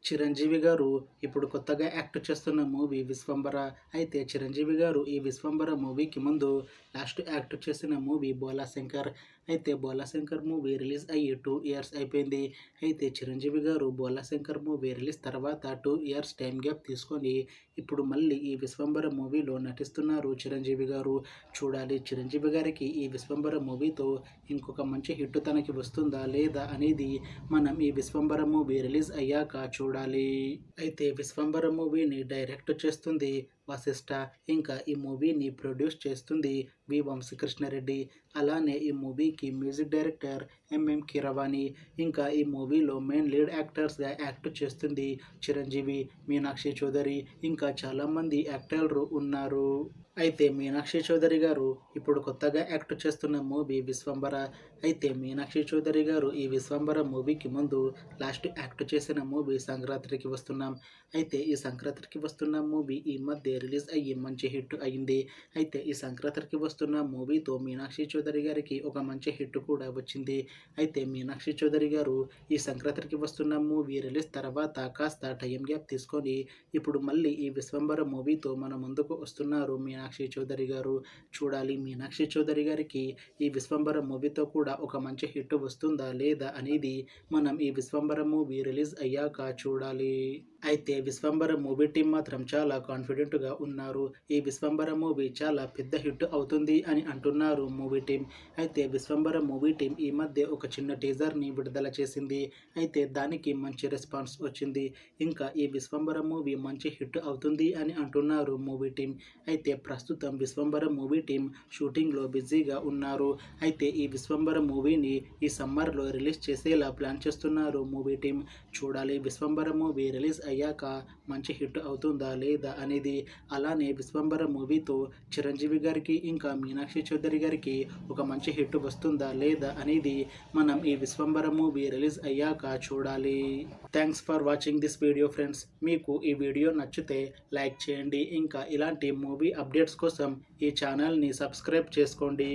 చిరంజీవి గారు ఇప్పుడు కొత్తగా యాక్ట్ చేస్తున్న మూవీ 'విశ్వంబర'. అయితే చిరంజీవి గారు ఈ 'విశ్వంబర' మూవీకి ముందు లాస్ట్ యాక్ట్ చేసిన మూవీ 'బోలాశంకర్'. అయితే 'బోలాశంకర్' మూవీ రిలీజ్ అయ్యి 2 ఇయర్స్ అయిపోయింది. అయితే చిరంజీవి గారు 'బోలాశంకర్' మూవీ రిలీజ్ తర్వాత 2 ఇయర్స్ టైం గ్యాప్ తీసుకొని ఇప్పుడు మళ్ళీ ఈ 'విశ్వంబర' మూవీలో నటిస్తున్నారు చిరంజీవి గారు. చూడాలి చిరంజీవి గారికి ఈ 'విశ్వంబర' మూవీతో ఇంకొక మంచి హిట్ తనకి వస్తుందా లేదా అనేది మనం ఈ 'విశ్వంబర' మూవీ రిలీజ్ అయ్యాక చూడాలి. అయితే 'విశ్వంబర' మూవీని డైరెక్ట్ చేస్తుంది వశిష్ఠ. ఇంకా ఈ మూవీని ప్రొడ్యూస్ చేస్తుంది వి వంశీకృష్ణారెడ్డి. అలానే ఈ మూవీకి మ్యూజిక్ డైరెక్టర్ ఎంఎం కీరవాణి. ఇంకా ఈ మూవీలో మెయిన్ లీడ్ యాక్టర్స్గా యాక్ట్ చేస్తుంది చిరంజీవి, మీనాక్షి చౌదరి, ఇంకా చాలామంది యాక్టర్లు ఉన్నారు. అయితే మీనాక్షి చౌదరి గారు ఇప్పుడు కొత్తగా యాక్ట్ చేస్తున్న మూవీ 'విశ్వంబర'. అయితే మీనాక్షి చౌదరి గారు ఈ 'విశ్వంబర' మూవీకి ముందు లాస్ట్ యాక్ట్ చేసిన మూవీ 'సంక్రాంతికి వస్తున్నాం'. అయితే ఈ 'సంక్రాంతికి వస్తున్న' మూవీ ఈ మధ్య రిలీజ్ అయ్యి మంచి హిట్ అయింది. అయితే ఈ 'సంక్రాంతికి వస్తున్న' మూవీతో మీనాక్షి చౌదరి గారికి ఒక మంచి హిట్ కూడా వచ్చింది. అయితే మీనాక్షి చౌదరి గారు ఈ 'సంక్రాంతికి వస్తున్న' మూవీ రిలీజ్ తర్వాత కాస్త టైం గ్యాప్ తీసుకొని ఇప్పుడు మళ్ళీ ఈ 'విశ్వంబర' మూవీతో మన ముందుకు వస్తున్నారు మీనాక్షి చౌదరి గారు. చూడాలి మీనాక్షి చౌదరి గారికి ఈ 'విశ్వంబర' మూవీతో కూడా ఒక మంచి హిట్ వస్తుందా లేదా అనేది మనం ఈ 'విశ్వంబర' మూవీ రిలీజ్ అయ్యాక చూడాలి. అయితే 'విశ్వంబర' మూవీ టీం మాత్రం చాలా కాన్ఫిడెంట్గా ఉన్నారు. ఈ 'విశ్వంబర' మూవీ చాలా పెద్ద హిట్ అవుతుంది అని అంటున్నారు మూవీ టీం. అయితే 'విశ్వంబర' మూవీ టీం ఈ మధ్య ఒక చిన్న టీజర్ని విడుదల చేసింది. అయితే దానికి మంచి రెస్పాన్స్ వచ్చింది. ఇంకా ఈ 'విశ్వంబర' మూవీ మంచి హిట్ అవుతుంది అని అంటున్నారు మూవీ టీం. అయితే ప్రస్తుతం 'విశ్వంబర' మూవీ టీం షూటింగ్లో బిజీగా ఉన్నారు. అయితే ఈ 'విశ్వంబర' మూవీని ఈ సమ్మర్లో రిలీజ్ చేసేలా ప్లాన్ చేస్తున్నారు మూవీ టీం. చూడాలి 'విశ్వంబర' మూవీ రిలీజ్ అయ్యాక మంచి హిట్ అవుతుందా లేదా అనేది. అలానే 'విశ్వంబర' మూవీతో చిరంజీవి గారికి ఇంకా మీనాక్షి చౌదరి గారికి ఒక మంచి హిట్ వస్తుందా లేదా అనేది మనం ఈ 'విశ్వంబర' మూవీ రిలీజ్ అయ్యాక చూడాలి. Thanks for watching this video friends. మీకు ఈ వీడియో నచ్చితే లైక్ చేయండి. ఇంకా ఇలాంటి మూవీ అప్డేట్స్ కోసం ఈ ఛానల్ని సబ్స్క్రైబ్ చేసుకోండి.